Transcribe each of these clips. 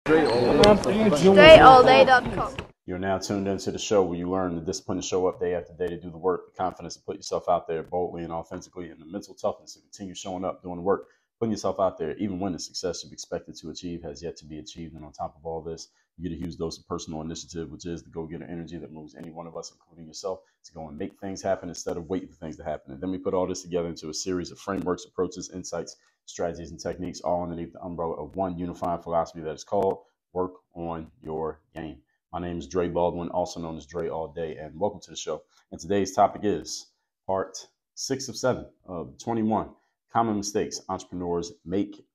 DreAllDay.com. You're now tuned into the show where you learn the discipline to show up day after day to do the work, the confidence to put yourself out there boldly and authentically, and the mental toughness to continue showing up, doing the work, putting yourself out there, even when the success you've expected to achieve has yet to be achieved. And on top of all this, you get a huge dose of personal initiative, which is the go-getter energy that moves any one of us, including yourself, to go and make things happen instead of waiting for things to happen. And then we put all this together into a series of frameworks, approaches, insights, strategies, and techniques, all underneath the umbrella of one unifying philosophy that is called work on your game. My name is Dre Baldwin, also known as Dre All Day, and welcome to the show. And today's topic is part 6 of 7 of 21 common mistakes entrepreneurs make.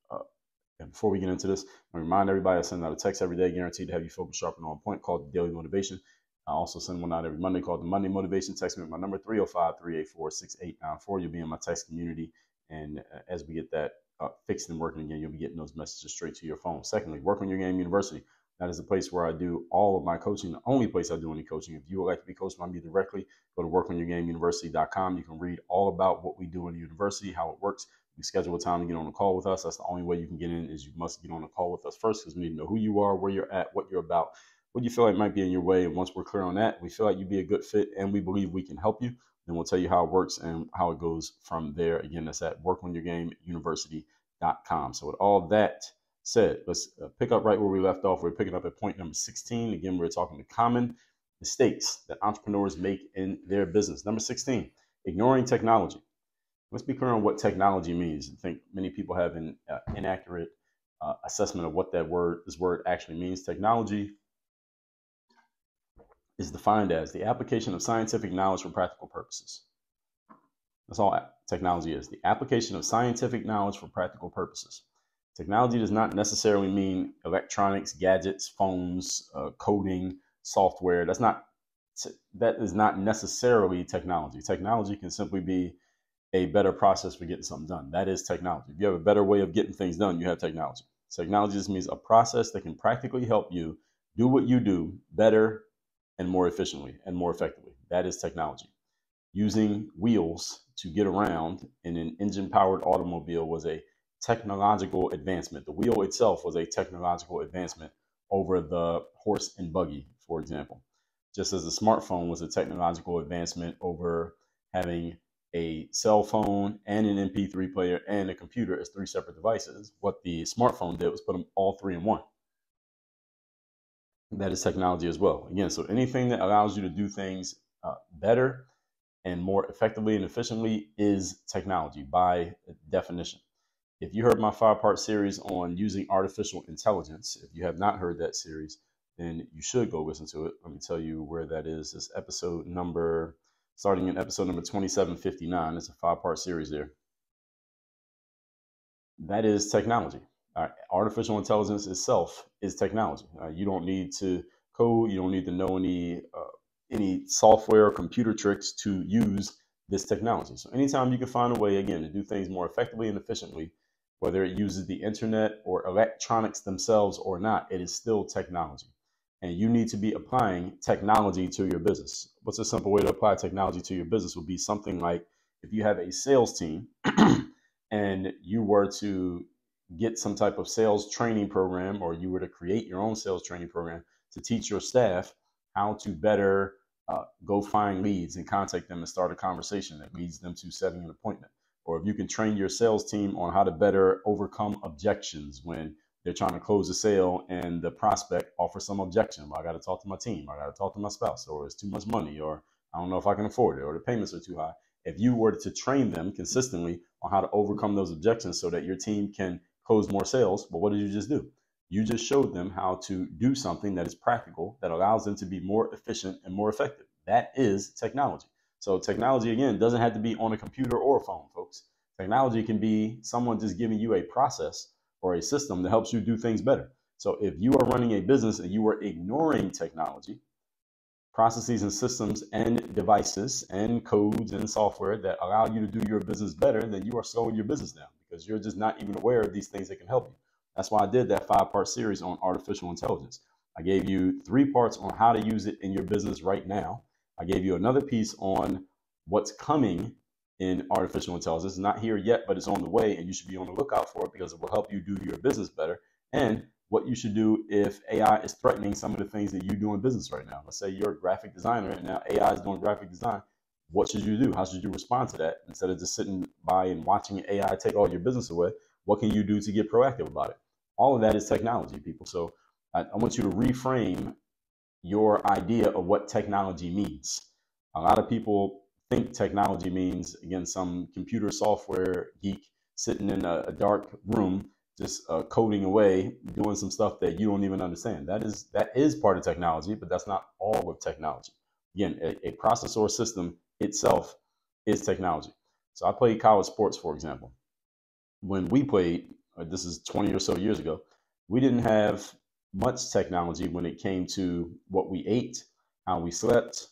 And before we get into this, I remind everybody I send out a text every day, guaranteed to have you focused, sharp, and on point, called the Daily Motivation. I also send one out every Monday called the Monday Motivation. Text me at my number 305-384-6894. You'll be in my text community, and as we get that fixed and working again, you'll be getting those messages straight to your phone. Secondly, Work on Your Game University. That is the place where I do all of my coaching, the only place I do any coaching. If you would like to be coached by me directly, go to workonyourgameuniversity.com. You can read all about what we do in the university, how it works. You schedule a time to get on a call with us. That's the only way you can get in, is you must get on a call with us first, because we need to know who you are, where you're at, what you're about, what you feel like might be in your way. And once we're clear on that, we feel like you'd be a good fit and we believe we can help you, then we'll tell you how it works and how it goes from there. Again, that's at workonyourgameuniversity.com. So with all that said, let's pick up right where we left off. We're picking up at point number 16. Again, we're talking the common mistakes that entrepreneurs make in their business. Number 16, ignoring technology. Let's be clear on what technology means. I think many people have an inaccurate assessment of what this word actually means. Technology is defined as the application of scientific knowledge for practical purposes. That's all technology is, the application of scientific knowledge for practical purposes. Technology does not necessarily mean electronics, gadgets, phones, coding, software. That is not necessarily technology. Technology can simply be a better process for getting something done. That is technology. If you have a better way of getting things done, you have technology. Technology just means a process that can practically help you do what you do better and more efficiently and more effectively. That is technology. Using wheels to get around in an engine-powered automobile was a technological advancement. The wheel itself was a technological advancement over the horse and buggy, for example. Just as the smartphone was a technological advancement over having a cell phone and an MP3 player and a computer as 3 separate devices, what the smartphone did was put them all 3 in one. That is technology as well. Again, so anything that allows you to do things better and more effectively and efficiently is technology by definition. If you heard my 5-part series on using artificial intelligence, if you have not heard that series, then you should go listen to it. Let me tell you where that is. It's starting in episode number 2759. It's a 5-part series there. That is technology. Artificial intelligence itself is technology. You don't need to code. You don't need to know any software or computer tricks to use this technology. So anytime you can find a way, again, to do things more effectively and efficiently, whether it uses the internet or electronics themselves or not, it is still technology. And you need to be applying technology to your business. What's a simple way to apply technology to your business would be something like, if you have a sales team and you were to get some type of sales training program, or you were to create your own sales training program to teach your staff how to better go find leads and contact them and start a conversation that leads them to setting an appointment. Or if you can train your sales team on how to better overcome objections when they're trying to close a sale and the prospect offers some objection. Well, I got to talk to my team. I got to talk to my spouse, or it's too much money, or I don't know if I can afford it, or the payments are too high. If you were to train them consistently on how to overcome those objections so that your team can close more sales, well, what did you just do? You just showed them how to do something that is practical, that allows them to be more efficient and more effective. That is technology. So technology, again, doesn't have to be on a computer or a phone, folks. Technology can be someone just giving you a process or a system that helps you do things better. So if you are running a business and you are ignoring technology, processes and systems and devices and codes and software that allow you to do your business better, then you are slowing your business down, because you're just not even aware of these things that can help you. That's why I did that 5-part series on artificial intelligence. I gave you 3 parts on how to use it in your business right now. I gave you another piece on what's coming in artificial intelligence. It's not here yet, but it's on the way, and you should be on the lookout for it because it will help you do your business better. And what you should do if AI is threatening some of the things that you do in business right now. Let's say you're a graphic designer and now AI is doing graphic design. What should you do? How should you respond to that? Instead of just sitting by and watching AI take all your business away, what can you do to get proactive about it? All of that is technology, people. So I want you to reframe your idea of what technology means. A lot of people think technology means, again, some computer software geek sitting in a dark room, just coding away, doing some stuff that you don't even understand. That is part of technology, but that's not all of technology. Again, a processor system itself is technology. So I played college sports, for example. When we played, this is 20 or so years ago, we didn't have much technology when it came to what we ate, how we slept,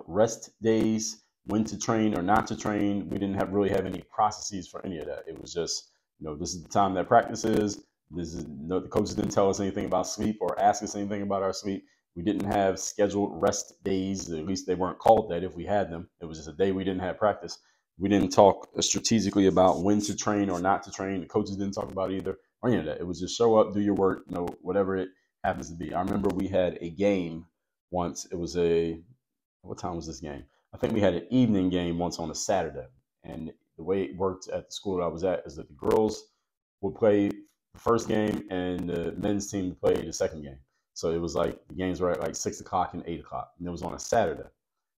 rest days, when to train or not to train. We didn't really have any processes for any of that. It was just, this is the time that practice is. The coaches didn't tell us anything about sleep or ask us anything about our sleep. We didn't have scheduled rest days. At least they weren't called that if we had them. It was just a day we didn't have practice. We didn't talk strategically about when to train or not to train. The coaches didn't talk about either or any of that. It was just show up, do your work, whatever it happens to be. I remember we had a game once. It was what time was this game? I think we had an evening game once on a Saturday. And the way it worked at the school that I was at is that the girls would play the first game and the men's team would play the second game. So it was like the games were at like 6 o'clock and 8 o'clock. And it was on a Saturday.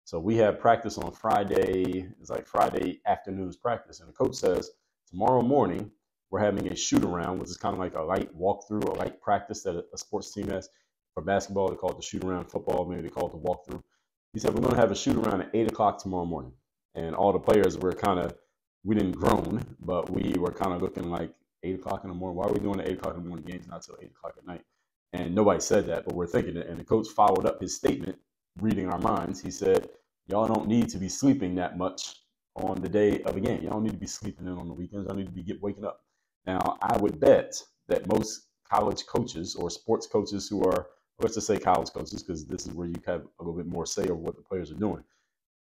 So we had practice on Friday. It's like Friday afternoon's practice. And the coach says, tomorrow morning, we're having a shoot around, which is kind of like a light walkthrough, a light practice that a sports team has. For basketball, they call it the shoot around. Football, maybe they call it the walkthrough. He said, we're going to have a shoot around at 8 o'clock tomorrow morning. And all the players were we didn't groan, but we were kind of looking like 8 o'clock in the morning. Why are we doing the 8 o'clock in the morning games, not till 8 o'clock at night? And nobody said that, but we're thinking it. And the coach followed up his statement, reading our minds. He said, y'all don't need to be sleeping that much on the day of a game. Y'all don't need to be sleeping in on the weekends. Y'all need to be waking up. Now, I would bet that most college coaches or sports coaches who are, let's just say college coaches, because this is where you have a little bit more say over what the players are doing.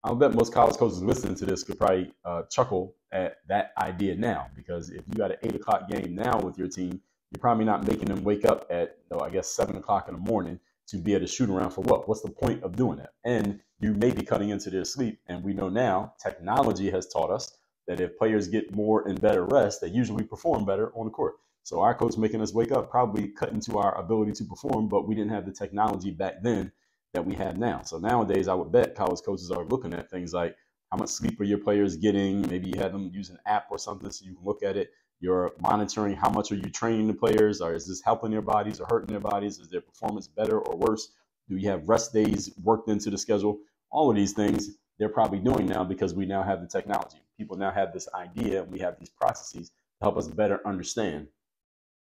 I'll bet most college coaches listening to this could probably chuckle at that idea now, because if you got an 8 o'clock game now with your team, you're probably not making them wake up at, 7 o'clock in the morning to be at a shoot around for what? What's the point of doing that? And you may be cutting into their sleep. And we know now technology has taught us that if players get more and better rest, they usually perform better on the court. So our coach making us wake up probably cut into our ability to perform, but we didn't have the technology back then that we have now. So nowadays, I would bet college coaches are looking at things like how much sleep are your players getting? Maybe you have them use an app or something so you can look at it. You're monitoring how much are you training the players, or is this helping their bodies or hurting their bodies? Is their performance better or worse? Do you have rest days worked into the schedule? All of these things they're probably doing now because we now have the technology. People now have this idea, and we have these processes to help us better understand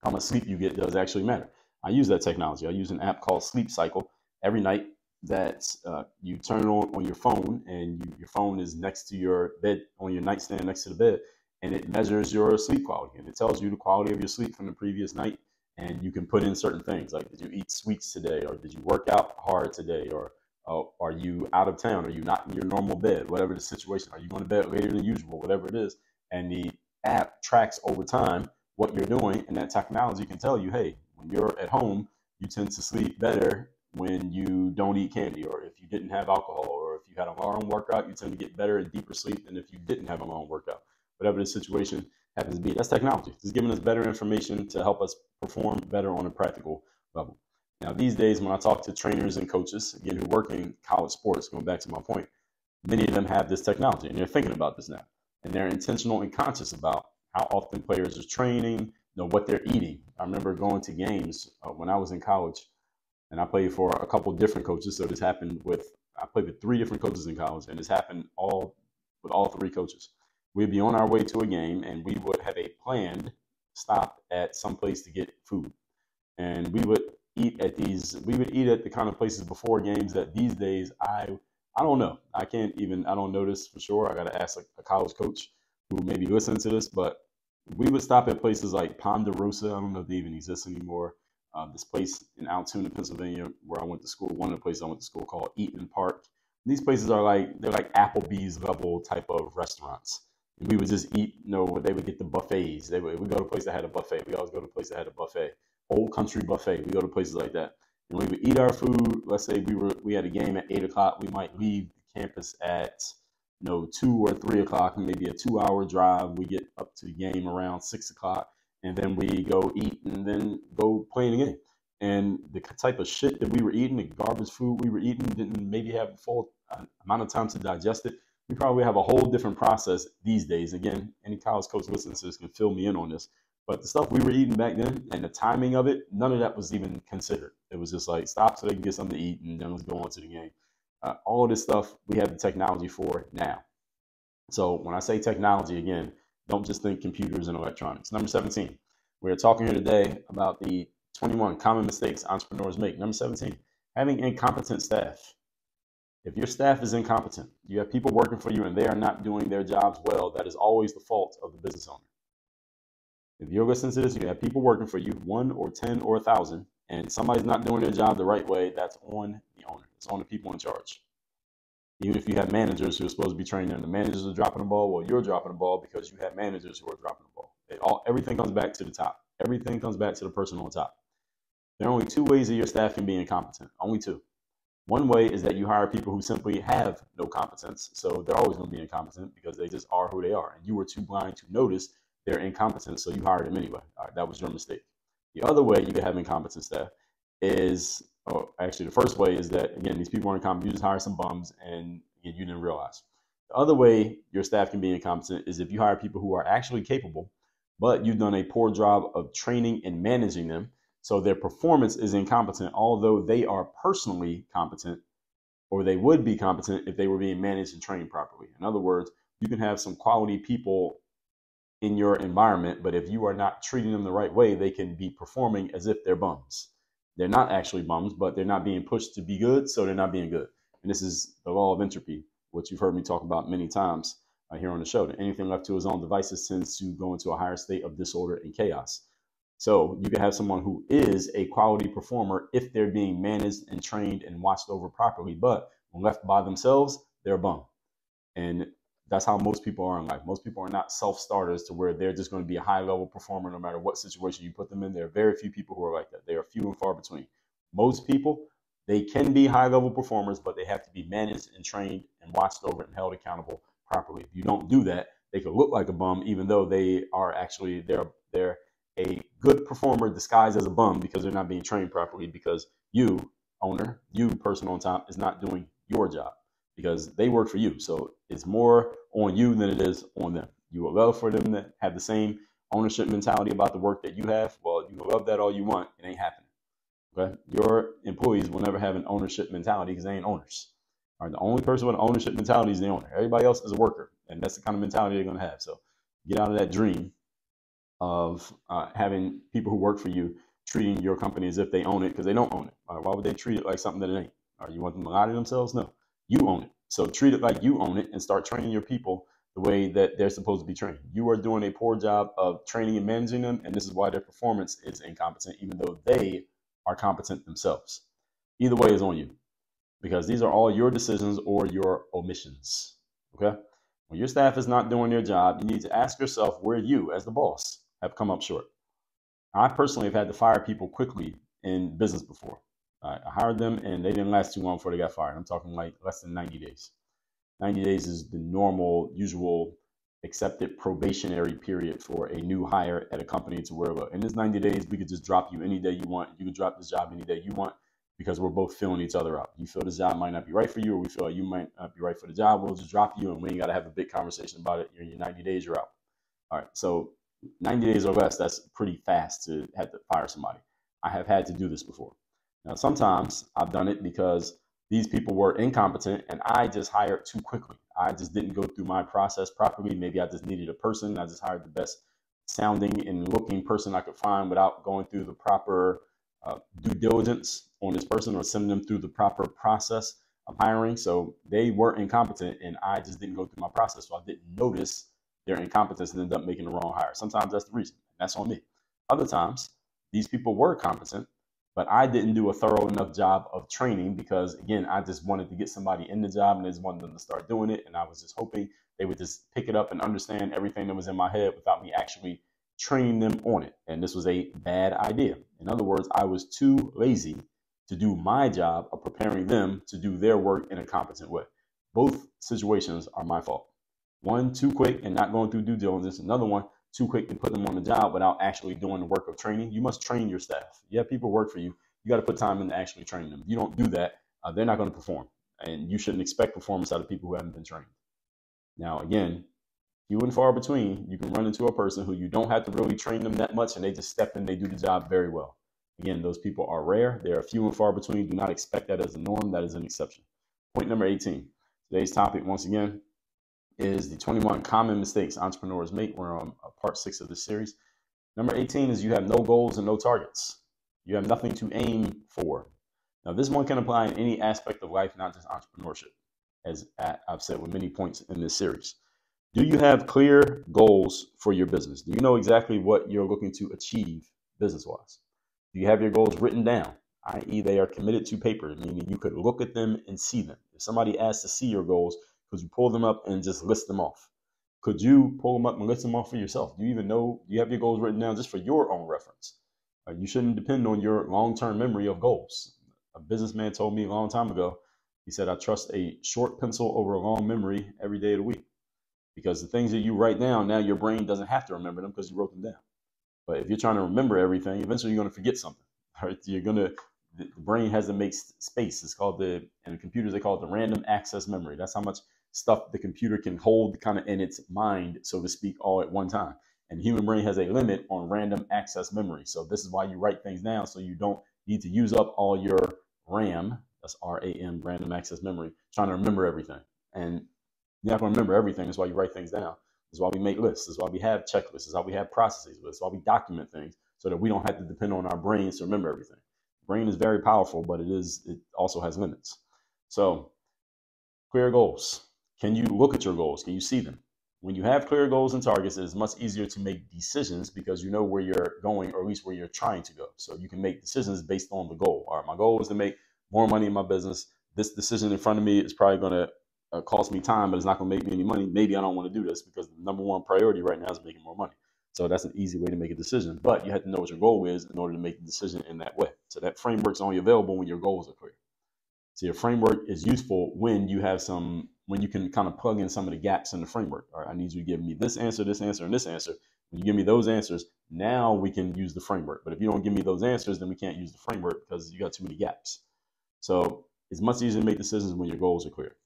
how much sleep you get does actually matter. I use that technology. I use an app called Sleep Cycle every night that you turn on your phone, and your phone is next to your bed, on your nightstand next to the bed, and it measures your sleep quality, and it tells you the quality of your sleep from the previous night. And you can put in certain things like, did you eat sweets today, or did you work out hard today, or are you out of town? Are you not in your normal bed? Whatever the situation, are you going to bed later than usual? Whatever it is. And the app tracks over time what you're doing, and that technology can tell you, hey, when you're at home, you tend to sleep better when you don't eat candy, or if you didn't have alcohol, or if you had a long workout, you tend to get better and deeper sleep than if you didn't have a long workout. Whatever the situation happens to be, that's technology. It's giving us better information to help us perform better on a practical level. Now, these days, when I talk to trainers and coaches, again, who work in college sports, going back to my point, many of them have this technology, and they're thinking about this now, and they're intentional and conscious about how often players are training, what they're eating. I remember going to games when I was in college, and I played for a couple different coaches. So I played with 3 different coaches in college, and this happened with all 3 coaches. We'd be on our way to a game, and we would have a planned stop at some place to get food. And we would eat at the kind of places before games that these days, I don't know. I don't know this for sure. I got to ask a college coach who maybe listen to this, but we would stop at places like Ponderosa. I don't know if they even exist anymore. This place in Altoona, Pennsylvania, where I went to school, one of the places I went to school, called Eaton Park. And these places are they're like Applebee's level type of restaurants. And we would just eat, they would get the buffets. We go to a place that had a buffet. We always go to a place that had a buffet. Old Country Buffet. We go to places like that. And we would eat our food. Let's say we had a game at 8 o'clock. We might leave campus at 2 or 3 o'clock, maybe a 2-hour drive. We get up to the game around 6 o'clock, and then we go eat and then go play in the game. And the type of shit that we were eating, the garbage food we were eating, didn't maybe have a full amount of time to digest it. We probably have a whole different process these days. Again, any college coach listening to this can fill me in on this. But the stuff we were eating back then and the timing of it, none of that was even considered. It was just like stop so they can get something to eat and then let's go on to the game. All of this stuff we have the technology for now. So when I say technology, again, don't just think computers and electronics. Number 17, we're talking here today about the 21 common mistakes entrepreneurs make. Number 17, having incompetent staff. If your staff is incompetent, you have people working for you and they are not doing their jobs well, that is always the fault of the business owner. If you're listening to this, you have people working for you, 1 or 10 or 1,000, and somebody's not doing their job the right way, that's on the owner. It's on the people in charge. Even if you have managers who are supposed to be training them, the managers are dropping the ball, well, you're dropping the ball because you have managers who are dropping the ball. Everything comes back to the top. Everything comes back to the person on top. There are only 2 ways that your staff can be incompetent. Only 2. One way is that you hire people who simply have no competence, so they're always going to be incompetent because they just are who they are, and you were too blind to notice their incompetence, so you hired them anyway. All right, that was your mistake. The other way you can have incompetent staff is, actually the first way is that, again, these people are incompetent. You just hire some bums and again, you didn't realize. The other way your staff can be incompetent is if you hire people who are actually capable, but you've done a poor job of training and managing them, so their performance is incompetent, although they are personally competent, or they would be competent if they were being managed and trained properly. In other words, you can have some quality people in your environment, but if you are not treating them the right way, they can be performing as if they're bums. They're not actually bums, but they're not being pushed to be good, so they're not being good. And this is the law of entropy, which you've heard me talk about many times here on the show. That anything left to his own devices tends to go into a higher state of disorder and chaos. So you can have someone who is a quality performer if they're being managed and trained and watched over properly, but when left by themselves, they're a bum. And that's how most people are in life. Most people are not self-starters to where they're just going to be a high-level performer no matter what situation you put them in. There are very few people who are like that. They are few and far between. Most people, they can be high-level performers, but they have to be managed and trained and watched over and held accountable properly. If you don't do that, they could look like a bum, even though they are actually they're a good performer disguised as a bum because they're not being trained properly, because you, owner, you person on top, is not doing your job because they work for you. So it's more on you than it is on them. You would love for them to have the same ownership mentality about the work that you have. Well, you love that all you want. It ain't happening. Okay? Your employees will never have an ownership mentality because they ain't owners. All right? The only person with an ownership mentality is the owner. Everybody else is a worker, and that's the kind of mentality they're going to have. So get out of that dream of having people who work for you treating your company as if they own it, because they don't own it. All right? Why would they treat it like something that it ain't? All right? You want them to lie to themselves? No. You own it. So treat it like you own it and start training your people the way that they're supposed to be trained. You are doing a poor job of training and managing them, and this is why their performance is incompetent, even though they are competent themselves. Either way is on you, because these are all your decisions or your omissions. Okay? When your staff is not doing their job, you need to ask yourself where you, as the boss, have come up short. I personally have had to fire people quickly in business before. I hired them and they didn't last too long before they got fired. I'm talking like less than 90 days. 90 days is the normal, usual, accepted probationary period for a new hire at a company, to where in this 90 days, we could just drop you any day you want. You can drop this job any day you want, because we're both filling each other out. You feel this job might not be right for you, or we feel like you might not be right for the job. We'll just drop you and we ain't got to have a big conversation about it. You're in your 90 days, you're out. All right. So 90 days or less, that's pretty fast to have to fire somebody. I have had to do this before. Now, sometimes I've done it because these people were incompetent and I just hired too quickly. I just didn't go through my process properly. Maybe I just needed a person. I just hired the best sounding and looking person I could find without going through the proper due diligence on this person or sending them through the proper process of hiring. So they were incompetent and I just didn't go through my process. So I didn't notice their incompetence and ended up making the wrong hire. Sometimes that's the reason. That's on me. Other times, these people were competent, but I didn't do a thorough enough job of training because, again, I just wanted to get somebody in the job and I just wanted them to start doing it. And I was just hoping they would just pick it up and understand everything that was in my head without me actually train them on it. And this was a bad idea. In other words, I was too lazy to do my job of preparing them to do their work in a competent way. Both situations are my fault. One, too quick and not going through due diligence. Another one, too quick to put them on the job without actually doing the work of training. You must train your staff. You have people work for you. You got to put time into actually training them. If you don't do that, they're not going to perform. And you shouldn't expect performance out of people who haven't been trained. Now, again, few and far between, you can run into a person who you don't have to really train them that much and they just step in, they do the job very well. Again, those people are rare. They are few and far between. Do not expect that as a norm. That is an exception. Point number 18. Today's topic, once again, is the 21 common mistakes entrepreneurs make. We're on part 6 of this series. Number 18 is you have no goals and no targets. You have nothing to aim for. Now, this one can apply in any aspect of life, not just entrepreneurship, as I've said with many points in this series. Do you have clear goals for your business? Do you know exactly what you're looking to achieve business-wise? Do you have your goals written down, i.e. they are committed to paper, meaning you could look at them and see them? If somebody asks to see your goals, could you pull them up and just list them off? Could you pull them up and list them off for yourself? Do you even know you have your goals written down just for your own reference? You shouldn't depend on your long-term memory of goals. A businessman told me a long time ago, he said, I trust a short pencil over a long memory every day of the week. Because the things that you write down, now your brain doesn't have to remember them because you wrote them down. But if you're trying to remember everything, eventually you're going to forget something. Right? The brain has to make space. It's called in computers, they call it the random access memory. That's how much stuff the computer can hold kind of in its mind, so to speak, all at one time. And the human brain has a limit on random access memory. So this is why you write things down, so you don't need to use up all your RAM, that's RAM, random access memory, trying to remember everything. And you're not going to remember everything. That's why you write things down. That's why we make lists. That's why we have checklists. That's why we have processes. That's why we document things so that we don't have to depend on our brains to remember everything. The brain is very powerful, but it also has limits. So clear goals. Can you look at your goals? Can you see them? When you have clear goals and targets, it is much easier to make decisions because you know where you're going, or at least where you're trying to go. So you can make decisions based on the goal. All right, my goal is to make more money in my business. This decision in front of me is probably going to cost me time, but it's not going to make me any money. Maybe I don't want to do this because the number one priority right now is making more money. So that's an easy way to make a decision. But you have to know what your goal is in order to make the decision in that way. So that framework's only available when your goals are clear. So your framework is useful when you have when you can kind of plug in some of the gaps in the framework. All right, I need you to give me this answer, and this answer. When you give me those answers, now we can use the framework. But if you don't give me those answers, then we can't use the framework because you got too many gaps. So it's much easier to make decisions when your goals are clear.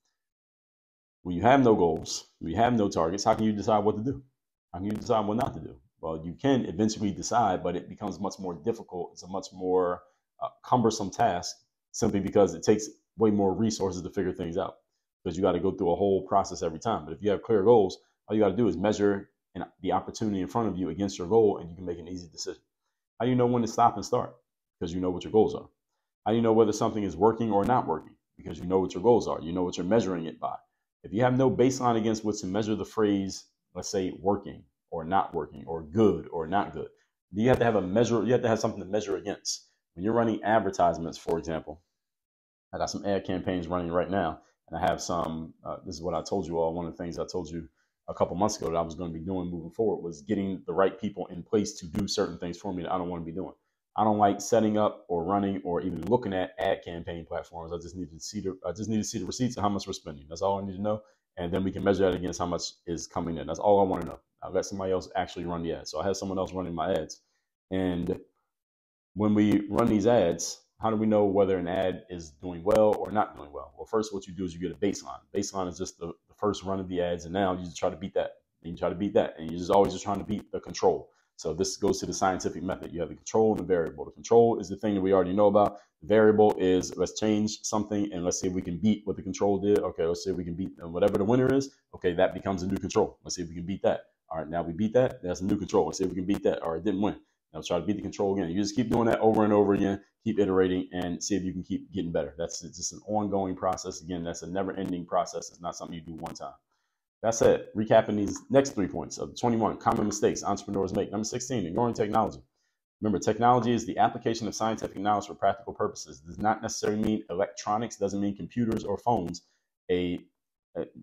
When you have no goals, when you have no targets, how can you decide what to do? How can you decide what not to do? Well, you can eventually decide, but it becomes much more difficult. It's a much more cumbersome task simply because it takes way more resources to figure things out because you got to go through a whole process every time. But if you have clear goals, all you got to do is measure the opportunity in front of you against your goal, and you can make an easy decision. How do you know when to stop and start? Because you know what your goals are. How do you know whether something is working or not working? Because you know what your goals are. You know what you're measuring it by. If you have no baseline against what to measure the phrase, let's say working or not working or good or not good, you have to have a measure. You have to have something to measure against. When you're running advertisements, for example, I got some ad campaigns running right now, and I have some, this is what I told you all. One of the things I told you a couple months ago that I was going to be doing moving forward was getting the right people in place to do certain things for me that I don't want to be doing. I don't like setting up or running or even looking at ad campaign platforms. I just need to see the receipts of how much we're spending. That's all I need to know. And then we can measure that against how much is coming in. That's all I want to know. I'll let somebody else actually run the ads. So I have someone else running my ads. And when we run these ads, how do we know whether an ad is doing well or not doing well? Well, first, what you do is you get a baseline. Baseline is just the first run of the ads. And now you just try to beat that. And you try to beat that. And you're just always just trying to beat the control. So this goes to the scientific method. You have the control and the variable. The control is the thing that we already know about. The variable is let's change something and let's see if we can beat what the control did. Okay, let's see if we can beat whatever the winner is. Okay, that becomes a new control. Let's see if we can beat that. All right, now we beat that. That's a new control. Let's see if we can beat that. All right, didn't win. Now let's try to beat the control again. You just keep doing that over and over again. Keep iterating and see if you can keep getting better. That's just an ongoing process. Again, that's a never-ending process. It's not something you do one time. That's it. Recapping these next 3 points of 21 common mistakes entrepreneurs make. Number 16, ignoring technology. Remember, technology is the application of scientific knowledge for practical purposes. It does not necessarily mean electronics, doesn't mean computers or phones.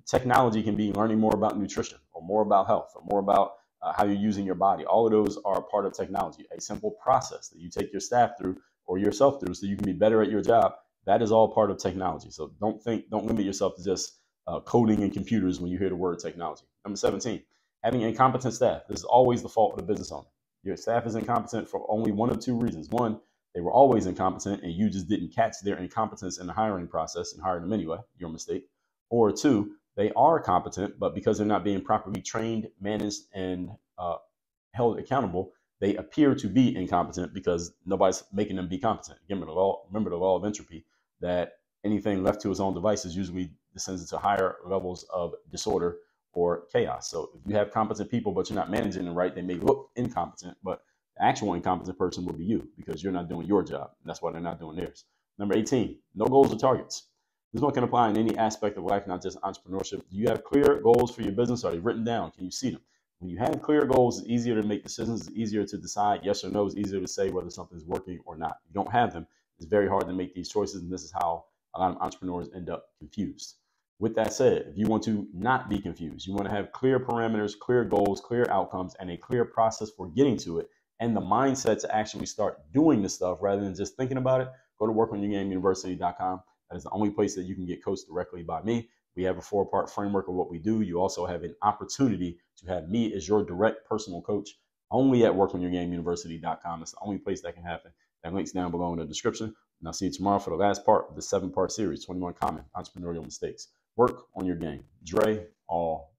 Technology can be learning more about nutrition or more about health or more about how you're using your body. All of those are part of technology. A simple process that you take your staff through or yourself through so you can be better at your job. That is all part of technology. So don't limit yourself to just coding and computers when you hear the word technology. Number 17, having incompetent staff. This is always the fault of the business owner. Your staff is incompetent for only one of two reasons. One, they were always incompetent and you just didn't catch their incompetence in the hiring process and hired them anyway. Your mistake. Or two, they are competent, but because they're not being properly trained, managed, and held accountable, they appear to be incompetent because nobody's making them be competent. Remember the law of entropy, that anything left to its own devices usually descends into higher levels of disorder or chaos. So if you have competent people, but you're not managing them right, they may look incompetent, but the actual incompetent person will be you because you're not doing your job. And that's why they're not doing theirs. Number 18, no goals or targets. This one can apply in any aspect of life, not just entrepreneurship. Do you have clear goals for your business? Are they written down? Can you see them? When you have clear goals, it's easier to make decisions. It's easier to decide yes or no. It's easier to say whether something's working or not. If you don't have them, it's very hard to make these choices. And this is how a lot of entrepreneurs end up confused. With that said, if you want to not be confused, you want to have clear parameters, clear goals, clear outcomes, and a clear process for getting to it, and the mindset to actually start doing the stuff rather than just thinking about it, go to workonyourgameuniversity.com. That is the only place that you can get coached directly by me. We have a 4-part framework of what we do. You also have an opportunity to have me as your direct personal coach only at workonyourgameuniversity.com. That's the only place that can happen. That link's down below in the description. And I'll see you tomorrow for the last part of the 7-part series, 21 Common Entrepreneurial Mistakes. Work on your game. Dre, all